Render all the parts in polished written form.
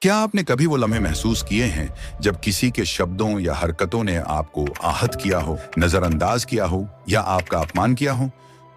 क्या आपने कभी वो लम्हे महसूस किए हैं जब किसी के शब्दों या हरकतों ने आपको आहत किया हो, नजरअंदाज किया हो या आपका अपमान किया हो?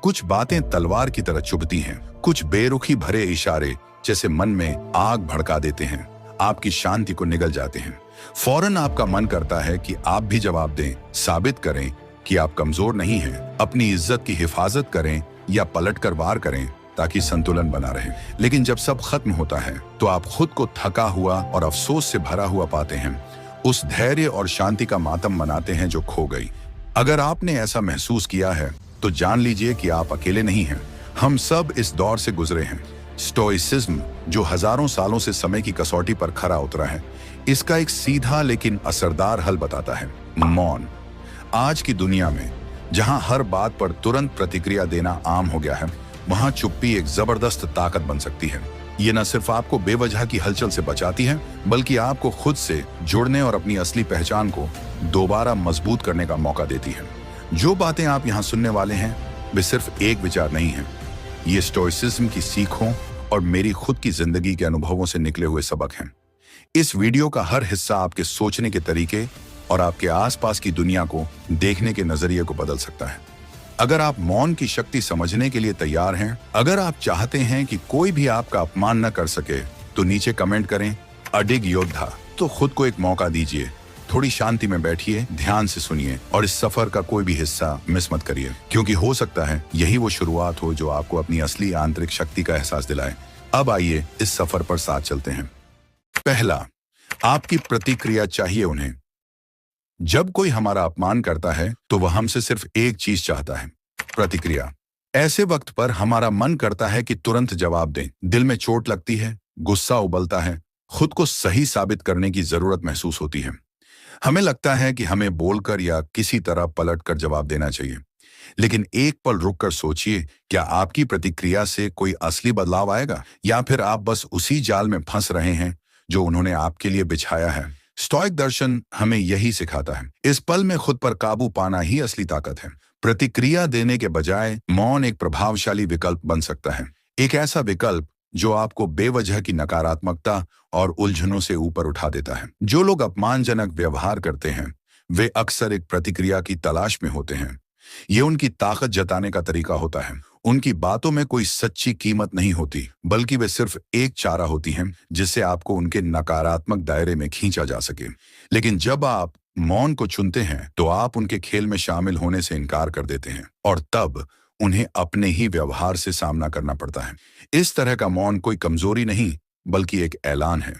कुछ बातें तलवार की तरह चुभती हैं, कुछ बेरुखी भरे इशारे जैसे मन में आग भड़का देते हैं, आपकी शांति को निगल जाते हैं। फौरन आपका मन करता है कि आप भी जवाब दें, साबित करें कि आप कमजोर नहीं हैं, अपनी इज्जत की हिफाजत करें या पलटकर वार करें ताकि संतुलन बना रहे। लेकिन जब सब खत्म होता है तो आप खुद को थका हुआ और अफसोस से भरा हुआ पाते हैं, उस धैर्य और शांति का मातम मनाते हैं जो खो गई। अगर आपने ऐसा महसूस किया है तो जान लीजिए कि आप अकेले नहीं हैं। हम सब इस दौर से गुजरे हैं। स्टोइसिज्म, जो हजारों सालों से समय की कसौटी पर खरा उतरा है, इसका एक सीधा लेकिन असरदार हल बताता है: मौन। आज की दुनिया में जहां हर बात पर तुरंत प्रतिक्रिया देना आम हो गया है, वहां चुप्पी एक जबरदस्त ताकत बन सकती है। ये न सिर्फ आपको बेवजह की हलचल से बचाती है, बल्कि आपको खुद से जुड़ने और अपनी असली पहचान को दोबारा मजबूत करने का मौका देती है। जो बातें आप यहाँ सुनने वाले हैं, वे सिर्फ एक विचार नहीं है। ये स्टोइसिज्म की सीखों और मेरी खुद की जिंदगी के अनुभवों से निकले हुए सबक हैं। इस वीडियो का हर हिस्सा आपके सोचने के तरीके और आपके आसपास की दुनिया को देखने के नजरिए को बदल सकता है। अगर आप मौन की शक्ति समझने के लिए तैयार हैं, अगर आप चाहते हैं कि कोई भी आपका अपमान न कर सके, तो नीचे कमेंट करें अडिग योद्धा। तो खुद को एक मौका दीजिए, थोड़ी शांति में बैठिए, ध्यान से सुनिए और इस सफर का कोई भी हिस्सा मिस मत करिए, क्योंकि हो सकता है यही वो शुरुआत हो जो आपको अपनी असली आंतरिक शक्ति का एहसास दिलाए। अब आइए इस सफर पर साथ चलते हैं। पहला, आपकी प्रतिक्रिया चाहिए उन्हें। जब कोई हमारा अपमान करता है तो वह हमसे सिर्फ एक चीज चाहता है: प्रतिक्रिया। ऐसे वक्त पर हमारा मन करता है कि तुरंत जवाब दें। दिल में चोट लगती है, गुस्सा उबलता है, खुद को सही साबित करने की जरूरत महसूस होती है। हमें लगता है कि हमें बोलकर या किसी तरह पलटकर जवाब देना चाहिए। लेकिन एक पल रुककर सोचिए, क्या आपकी प्रतिक्रिया से कोई असली बदलाव आएगा, या फिर आप बस उसी जाल में फंस रहे हैं जो उन्होंने आपके लिए बिछाया है? स्टोइक दर्शन हमें यही सिखाता है। इस पल में खुद पर काबू पाना ही असली ताकत है। प्रतिक्रिया देने के बजाय मौन एक प्रभावशाली विकल्प बन सकता है। एक ऐसा विकल्प जो आपको बेवजह की नकारात्मकता और उलझनों से ऊपर उठा देता है। जो लोग अपमानजनक व्यवहार करते हैं, वे अक्सर एक प्रतिक्रिया की तलाश में होते हैं। ये उनकी ताकत जताने का तरीका होता है। उनकी बातों में कोई सच्ची कीमत नहीं होती, बल्कि वे सिर्फ एक चारा होती हैं जिससे आपको उनके नकारात्मक दायरे में खींचा जा सके। लेकिन जब आप मौन को चुनते हैं तो आप उनके खेल में शामिल होने से इनकार कर देते हैं, और तब उन्हें अपने ही व्यवहार से सामना करना पड़ता है। इस तरह का मौन कोई कमजोरी नहीं, बल्कि एक ऐलान है: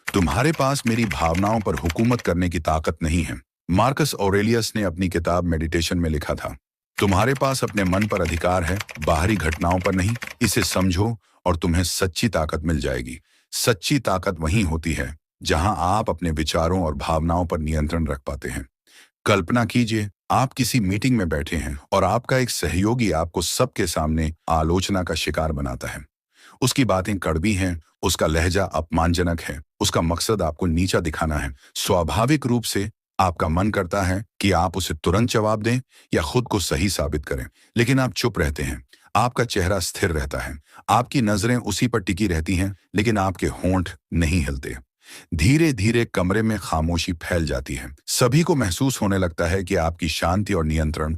तुम्हारे पास मेरी भावनाओं पर हुकूमत करने की ताकत नहीं है। मार्कस ऑरेलियस ने अपनी किताब मेडिटेशन में लिखा था, तुम्हारे पास अपने मन पर अधिकार है, बाहरी घटनाओं पर नहीं। इसे समझो और तुम्हें सच्ची ताकत मिल जाएगी। सच्ची ताकत वहीं होती है जहां आप अपने विचारों और भावनाओं पर नियंत्रण रख पाते हैं। कल्पना कीजिए, आप किसी मीटिंग में बैठे हैं और आपका एक सहयोगी आपको सबके सामने आलोचना का शिकार बनाता है। उसकी बातें कड़वी हैं, उसका लहजा अपमानजनक है, उसका मकसद आपको नीचा दिखाना है। स्वाभाविक रूप से आपका मन करता है कि आप उसे तुरंत जवाब दें या खुद को सही साबित करें, लेकिन आप चुप रहते हैं। आपका चेहरा स्थिर रहता है, आपकी नजरें उसी पर टिकी रहती हैं, लेकिन आपके होंठ नहीं हिलते। धीरे धीरे कमरे में खामोशी फैल जाती है। सभी को महसूस होने लगता है कि आपकी शांति और नियंत्रण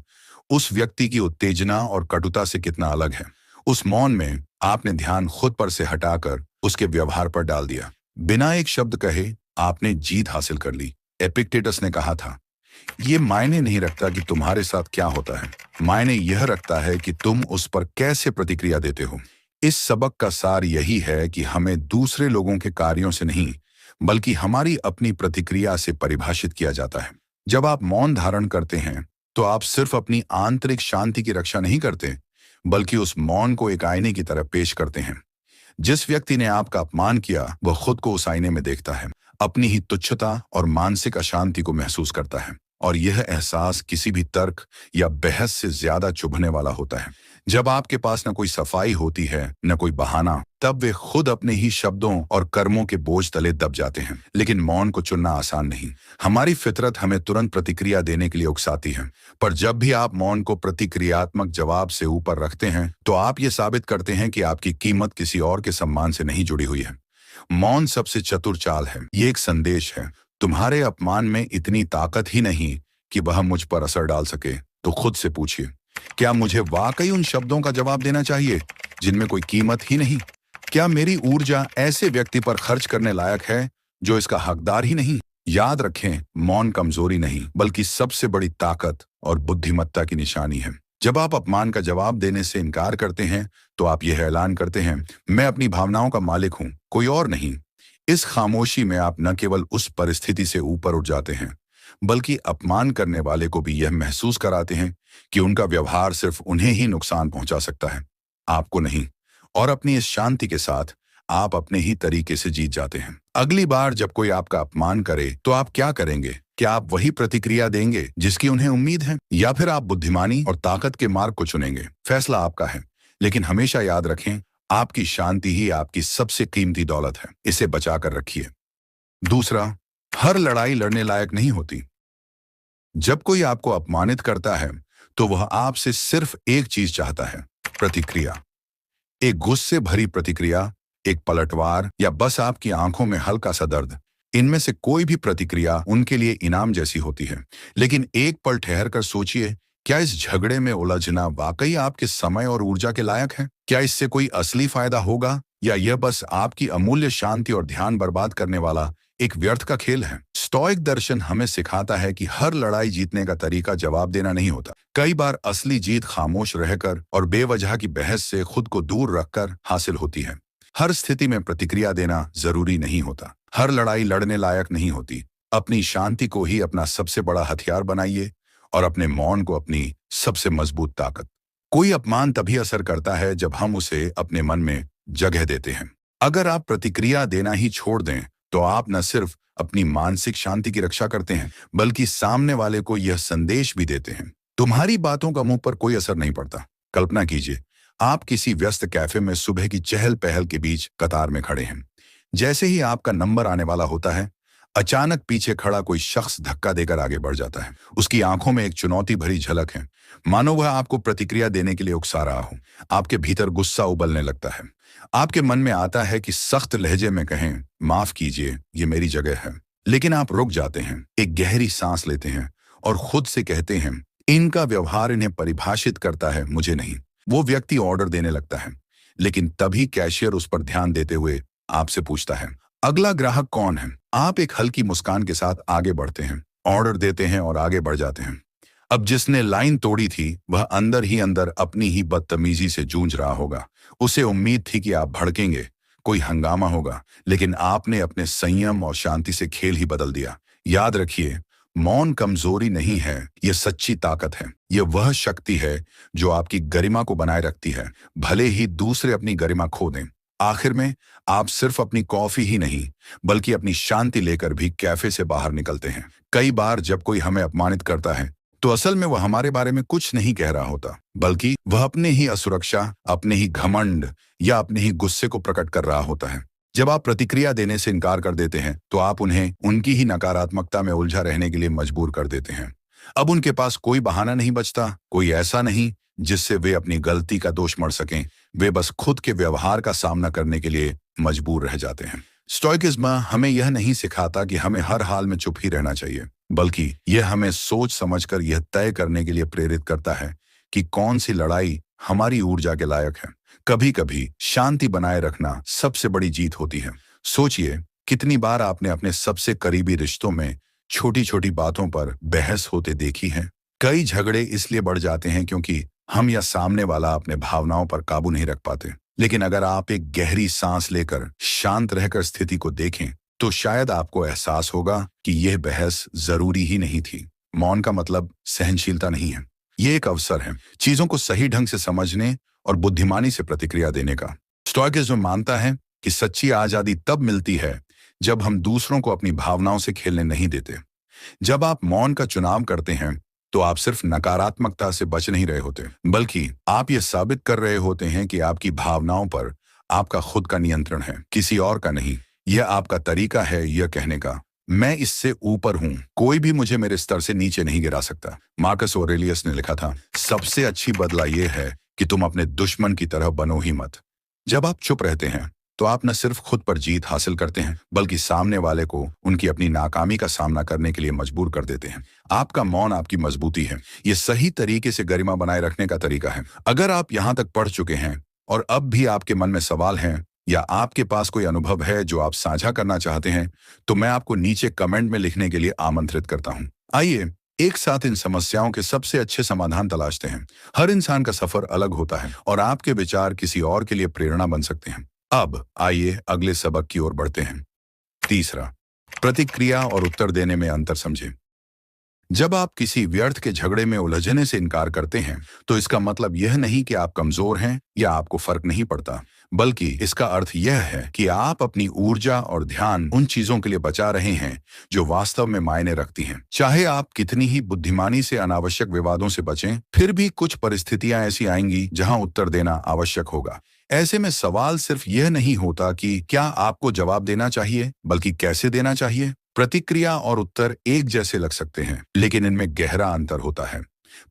उस व्यक्ति की उत्तेजना और कटुता से कितना अलग है। उस मौन में आपने ध्यान खुद पर से हटाकर उसके व्यवहार पर डाल दिया। बिना एक शब्द कहे आपने जीत हासिल कर ली। एपिक्टेटस ने कहा था, ये मायने नहीं रखता कि तुम्हारे साथ क्या होता है, मायने यह रखता है कि तुम उस पर कैसे प्रतिक्रिया देते हो। इस सबक का सार यही है कि हमें दूसरे लोगों के कार्यों से नहीं, बल्कि हमारी अपनी प्रतिक्रिया से परिभाषित किया जाता है। जब आप मौन धारण करते हैं तो आप सिर्फ अपनी आंतरिक शांति की रक्षा नहीं करते, बल्कि उस मौन को एक आईने की तरह पेश करते हैं। जिस व्यक्ति ने आपका अपमान किया, वह खुद को उस आईने में देखता है, अपनी ही तुच्छता और मानसिक अशांति को महसूस करता है, और यह एहसास किसी भी तर्क या बहस से ज्यादा चुभने वाला होता है। जब आपके पास न कोई सफाई होती है, न कोई बहाना, तब वे खुद अपने ही शब्दों और कर्मों के बोझ तले दब जाते हैं। लेकिन मौन को चुनना आसान नहीं। हमारी फितरत हमें तुरंत प्रतिक्रिया देने के लिए उकसाती है, पर जब भी आप मौन को प्रतिक्रियात्मक जवाब से ऊपर रखते हैं, तो आप ये साबित करते हैं कि आपकी कीमत किसी और के सम्मान से नहीं जुड़ी हुई है। मौन सबसे चतुर चाल है। ये एक संदेश है, तुम्हारे अपमान में इतनी ताकत ही नहीं कि वह मुझ पर असर डाल सके। तो खुद से पूछिए, क्या मुझे वाकई उन शब्दों का जवाब देना चाहिए जिनमें कोई कीमत ही नहीं? क्या मेरी ऊर्जा ऐसे व्यक्ति पर खर्च करने लायक है जो इसका हकदार ही नहीं? याद रखें, मौन कमजोरी नहीं बल्कि सबसे बड़ी ताकत और बुद्धिमत्ता की निशानी है। जब आप अपमान का जवाब देने से इनकार करते हैं तो आप यह ऐलान करते हैं, मैं अपनी भावनाओं का मालिक हूं, कोई और नहीं। इस खामोशी में आप न केवल उस परिस्थिति से ऊपर उठ जाते हैं बल्कि अपमान करने वाले को भी यह महसूस कराते हैं कि उनका व्यवहार सिर्फ उन्हें ही नुकसान पहुंचा सकता है, आपको नहीं। और अपनी इस शांति के साथ आप अपने ही तरीके से जीत जाते हैं। अगली बार जब कोई आपका अपमान करे तो आप क्या करेंगे? क्या आप वही प्रतिक्रिया देंगे जिसकी उन्हें उम्मीद है, या फिर आप बुद्धिमानी और ताकत के मार्ग को चुनेंगे? फैसला आपका है, लेकिन हमेशा याद रखें, आपकी शांति ही आपकी सबसे कीमती दौलत है। इसे बचा कर रखिए। दूसरा, हर लड़ाई लड़ने लायक नहीं होती। जब कोई आपको अपमानित करता है तो वह आपसे सिर्फ एक चीज चाहता है, प्रतिक्रिया। एक गुस्से भरी प्रतिक्रिया, एक पलटवार, या बस आपकी आंखों में हल्का सा दर्द। इनमें से कोई भी प्रतिक्रिया उनके लिए इनाम जैसी होती है। लेकिन एक पल ठहर कर सोचिए, क्या इस झगड़े में उलझना वाकई आपके समय और ऊर्जा के लायक है? क्या इससे कोई असली फायदा होगा, या यह बस आपकी अमूल्य शांति और ध्यान बर्बाद करने वाला एक व्यर्थ का खेल है? स्टोइक दर्शन हमें सिखाता है कि हर लड़ाई जीतने का तरीका जवाब देना नहीं होता। कई बार असली जीत खामोश रहकर और बेवजह की बहस से खुद को दूर रखकर हासिल होती है। हर स्थिति में प्रतिक्रिया देना जरूरी नहीं होता। हर लड़ाई लड़ने लायक नहीं होती। अपनी शांति को ही अपना सबसे बड़ा हथियार बनाइए और अपने मौन को अपनी सबसे मजबूत ताकत। कोई अपमान तभी असर करता है जब हम उसे अपने मन में जगह देते हैं। अगर आप प्रतिक्रिया देना ही छोड़ दें तो आप न सिर्फ अपनी मानसिक शांति की रक्षा करते हैं बल्कि सामने वाले को यह संदेश भी देते हैं, तुम्हारी बातों का मुंह पर कोई असर नहीं पड़ता। कल्पना कीजिए, आप किसी व्यस्त कैफे में सुबह की चहल पहल के बीच कतार में खड़े हैं। जैसे ही आपका नंबर आने वाला होता है, अचानक पीछे खड़ा कोई शख्स धक्का देकर आगे बढ़ जाता है। उसकी आंखों में एक चुनौती भरी झलक है, मानो वह आपको प्रतिक्रिया देने के लिए उकसा रहा हो। आपके भीतर गुस्सा उबलने लगता है। आपके मन में आता है कि सख्त लहजे में कहें, माफ कीजिए, ये मेरी जगह है। लेकिन आप रुक जाते हैं, एक गहरी सांस लेते हैं और खुद से कहते हैं, इनका व्यवहार इन्हें परिभाषित करता है, मुझे नहीं। वो व्यक्ति ऑर्डर देने लगता है, लेकिन तभी कैशियर उस पर ध्यान देते हुए आपसे पूछता है, अगला ग्राहक कौन है? आप एक हल्की मुस्कान के साथ आगे बढ़ते हैं, ऑर्डर देते हैं और आगे बढ़ जाते हैं। अब जिसने लाइन तोड़ी थी वह अंदर ही अंदर अपनी ही बदतमीजी से जूझ रहा होगा। उसे उम्मीद थी कि आप भड़केंगे, कोई हंगामा होगा, लेकिन आपने अपने संयम और शांति से खेल ही बदल दिया। याद रखिए, मौन कमजोरी नहीं है, यह सच्ची ताकत है। यह वह शक्ति है जो आपकी गरिमा को बनाए रखती है, भले ही दूसरे अपनी गरिमा खो दें। आखिर में आप सिर्फ अपनी कॉफी ही नहीं बल्कि अपनी शांति लेकर भी कैफे से बाहर निकलते हैं। कई बार जब कोई हमें अपमानित करता है तो असल में वह हमारे बारे में कुछ नहीं कह रहा होता, बल्कि वह अपने ही असुरक्षा, अपने ही घमंड या अपने ही गुस्से को प्रकट कर रहा होता है। जब आप प्रतिक्रिया देने से इनकार कर देते हैं तो आप उन्हें उनकी ही नकारात्मकता में उलझा रहने के लिए मजबूर कर देते हैं। अब उनके पास कोई बहाना नहीं बचता, कोई ऐसा नहीं जिससे वे अपनी गलती का दोष मढ़ सकें। वे बस खुद के व्यवहार का सामना करने के लिए मजबूर रह जाते हैं। स्टोइकिज्म हमें यह नहीं सिखाता कि हमें हर हाल में चुप ही रहना चाहिए, बल्कि यह हमें सोच समझकर यह तय करने के लिए प्रेरित करता है कि कौन सी लड़ाई हमारी ऊर्जा के लायक है। कभी कभी शांति बनाए रखना सबसे बड़ी जीत होती है। सोचिए, कितनी बार आपने अपने सबसे करीबी रिश्तों में छोटी छोटी बातों पर बहस होते देखी है। कई झगड़े इसलिए बढ़ जाते हैं क्योंकि हम या सामने वाला अपने भावनाओं पर काबू नहीं रख पाते। लेकिन अगर आप एक गहरी सांस लेकर शांत रहकर स्थिति को देखें तो शायद आपको एहसास होगा कि यह बहस जरूरी ही नहीं थी। मौन का मतलब सहनशीलता नहीं है, यह एक अवसर है चीजों को सही ढंग से समझने और बुद्धिमानी से प्रतिक्रिया देने का। स्टोइकिज्म मानता है कि सच्ची आजादी तब मिलती है जब हम दूसरों को अपनी भावनाओं से खेलने नहीं देते। जब आप मौन का चुनाव करते हैं तो आप सिर्फ नकारात्मकता से बच नहीं रहे होते, बल्कि आप ये साबित कर रहे होते हैं कि आपकी भावनाओं पर आपका खुद का नियंत्रण है, किसी और का नहीं। यह आपका तरीका है यह कहने का, मैं इससे ऊपर हूं, कोई भी मुझे मेरे स्तर से नीचे नहीं गिरा सकता। मार्कस ऑरेलियस ने लिखा था, सबसे अच्छी बदला यह है कि तुम अपने दुश्मन की तरह बनो ही मत। जब आप चुप रहते हैं तो आप न सिर्फ खुद पर जीत हासिल करते हैं, बल्कि सामने वाले को उनकी अपनी नाकामी का सामना करने के लिए मजबूर कर देते हैं। आपका मौन आपकी मजबूती है। ये सही तरीके से गरिमा बनाए रखने का तरीका है। अगर आप यहाँ तक पढ़ चुके हैं और अब भी आपके मन में सवाल हैं या आपके पास कोई अनुभव है जो आप साझा करना चाहते हैं, तो मैं आपको नीचे कमेंट में लिखने के लिए आमंत्रित करता हूँ। आइए एक साथ इन समस्याओं के सबसे अच्छे समाधान तलाशते हैं। हर इंसान का सफर अलग होता है और आपके विचार किसी और के लिए प्रेरणा बन सकते हैं। अब आइए अगले सबक की ओर बढ़ते हैं। तीसरा, प्रतिक्रिया और उत्तर देने में अंतर समझें। जब आप किसी व्यर्थ के झगड़े में उलझने से इनकार करते हैं, तो इसका मतलब यह नहीं कि आप कमजोर हैं या आपको फर्क नहीं पड़ता, बल्कि इसका अर्थ यह है कि आप अपनी ऊर्जा और ध्यान उन चीजों के लिए बचा रहे हैं जो वास्तव में मायने रखती हैं। चाहे आप कितनी ही बुद्धिमानी से अनावश्यक विवादों से बचें, फिर भी कुछ परिस्थितियां ऐसी आएंगी जहां उत्तर देना आवश्यक होगा। ऐसे में सवाल सिर्फ यह नहीं होता कि क्या आपको जवाब देना चाहिए, बल्कि कैसे देना चाहिए। प्रतिक्रिया और उत्तर एक जैसे लग सकते हैं, लेकिन इनमें गहरा अंतर होता है।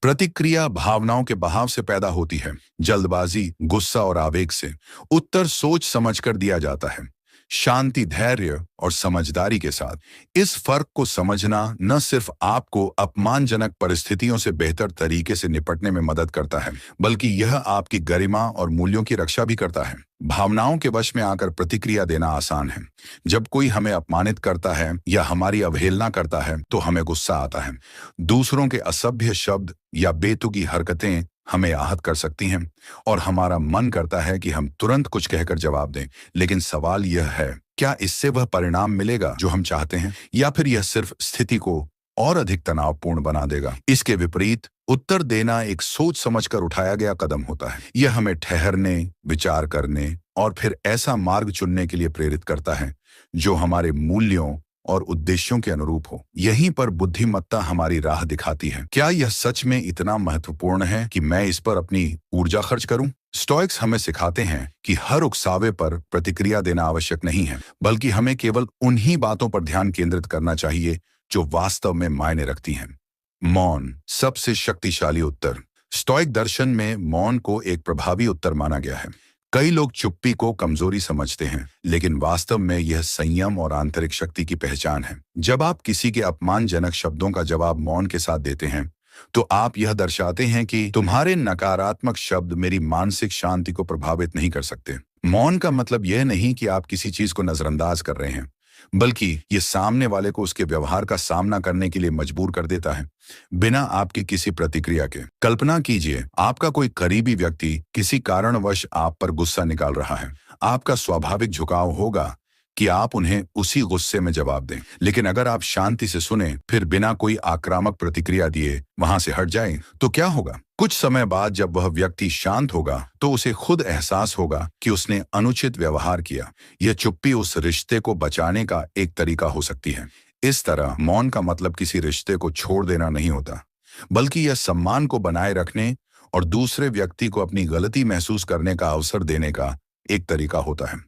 प्रतिक्रिया भावनाओं के बहाव से पैदा होती है, जल्दबाजी, गुस्सा और आवेग से। उत्तर सोच समझकर दिया जाता है, शांति, धैर्य और समझदारी के साथ। इस फर्क को समझना न सिर्फ आपको अपमानजनक परिस्थितियों से बेहतर तरीके से निपटने में मदद करता है, बल्कि यह आपकी गरिमा और मूल्यों की रक्षा भी करता है। भावनाओं के वश में आकर प्रतिक्रिया देना आसान है। जब कोई हमें अपमानित करता है या हमारी अवहेलना करता है, तो हमें गुस्सा आता है। दूसरों के असभ्य शब्द या बेतुकी हरकतें हमें आहत कर सकती हैं और हमारा मन करता है कि हम तुरंत कुछ कहकर जवाब दें। लेकिन सवाल यह है, क्या इससे वह परिणाम मिलेगा जो हम चाहते हैं, या फिर यह सिर्फ स्थिति को और अधिक तनावपूर्ण बना देगा। इसके विपरीत उत्तर देना एक सोच समझकर उठाया गया कदम होता है। यह हमें ठहरने, विचार करने और फिर ऐसा मार्ग चुनने के लिए प्रेरित करता है जो हमारे मूल्यों और उद्देश्यों के अनुरूप हो। यहीं पर बुद्धिमत्ता हमारी राह दिखाती है। क्या यह सच में इतना महत्वपूर्ण है कि मैं इस पर अपनी ऊर्जा खर्च करूं? स्टोइक्स हमें सिखाते हैं कि हर उकसावे पर प्रतिक्रिया देना आवश्यक नहीं है, बल्कि हमें केवल उन्हीं बातों पर ध्यान केंद्रित करना चाहिए जो वास्तव में मायने रखती हैं। मौन सबसे शक्तिशाली उत्तर। स्टोइक दर्शन में मौन को एक प्रभावी उत्तर माना गया है। कई लोग चुप्पी को कमजोरी समझते हैं, लेकिन वास्तव में यह संयम और आंतरिक शक्ति की पहचान है। जब आप किसी के अपमानजनक शब्दों का जवाब मौन के साथ देते हैं, तो आप यह दर्शाते हैं कि तुम्हारे नकारात्मक शब्द मेरी मानसिक शांति को प्रभावित नहीं कर सकते। मौन का मतलब यह नहीं कि आप किसी चीज को नजरअंदाज कर रहे हैं, बल्कि ये सामने वाले को उसके व्यवहार का सामना करने के लिए मजबूर कर देता है, बिना आपकी किसी प्रतिक्रिया के। कल्पना कीजिए, आपका कोई करीबी व्यक्ति किसी कारणवश आप पर गुस्सा निकाल रहा है। आपका स्वाभाविक झुकाव होगा कि आप उन्हें उसी गुस्से में जवाब दें। लेकिन अगर आप शांति से सुने, फिर बिना कोई आक्रामक प्रतिक्रिया दिए वहां से हट जाएं, तो क्या होगा? कुछ समय बाद जब वह व्यक्ति शांत होगा, तो उसे खुद एहसास होगा कि उसने अनुचित व्यवहार किया। यह चुप्पी उस रिश्ते को बचाने का एक तरीका हो सकती है। इस तरह मौन का मतलब किसी रिश्ते को छोड़ देना नहीं होता, बल्कि यह सम्मान को बनाए रखने और दूसरे व्यक्ति को अपनी गलती महसूस करने का अवसर देने का एक तरीका होता है।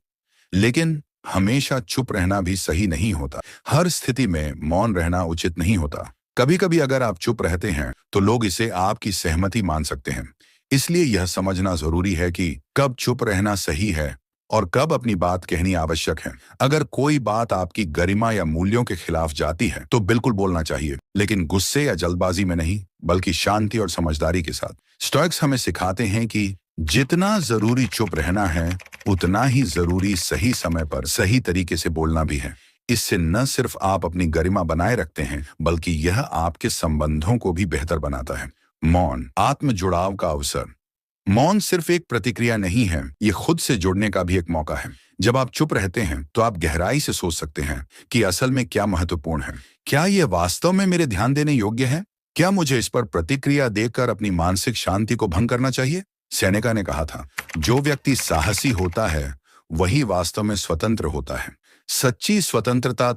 लेकिन हमेशा चुप रहना भी सही नहीं होता। हर स्थिति में मौन रहना उचित नहीं होता। कभी कभी अगर आप चुप रहते हैं, तो लोग इसे आपकी सहमति मान सकते हैं। इसलिए यह समझना जरूरी है कि कब चुप रहना सही है और कब अपनी बात कहनी आवश्यक है। अगर कोई बात आपकी गरिमा या मूल्यों के खिलाफ जाती है, तो बिल्कुल बोलना चाहिए, लेकिन गुस्से या जल्दबाजी में नहीं, बल्कि शांति और समझदारी के साथ। स्टोइक्स हमें सिखाते हैं कि जितना जरूरी चुप रहना है, उतना ही जरूरी सही समय पर सही तरीके से बोलना भी है। इससे न सिर्फ आप अपनी गरिमा बनाए रखते हैं, बल्कि यह आपके संबंधों को भी बेहतर बनाता है। मौन आत्म जुड़ाव का अवसर। मौन सिर्फ एक प्रतिक्रिया नहीं है, ये खुद से जुड़ने का भी एक मौका है। जब आप चुप रहते हैं, तो आप गहराई से सोच सकते हैं कि असल में क्या महत्वपूर्ण है। क्या यह वास्तव में मेरे ध्यान देने योग्य है? क्या मुझे इस पर प्रतिक्रिया देकर अपनी मानसिक शांति को भंग करना चाहिए? सेनेका ने कहा था, जो व्यक्ति साहसी होता है वही वास्तव में स्वतंत्र होता है। सच्ची स्वतंत्रता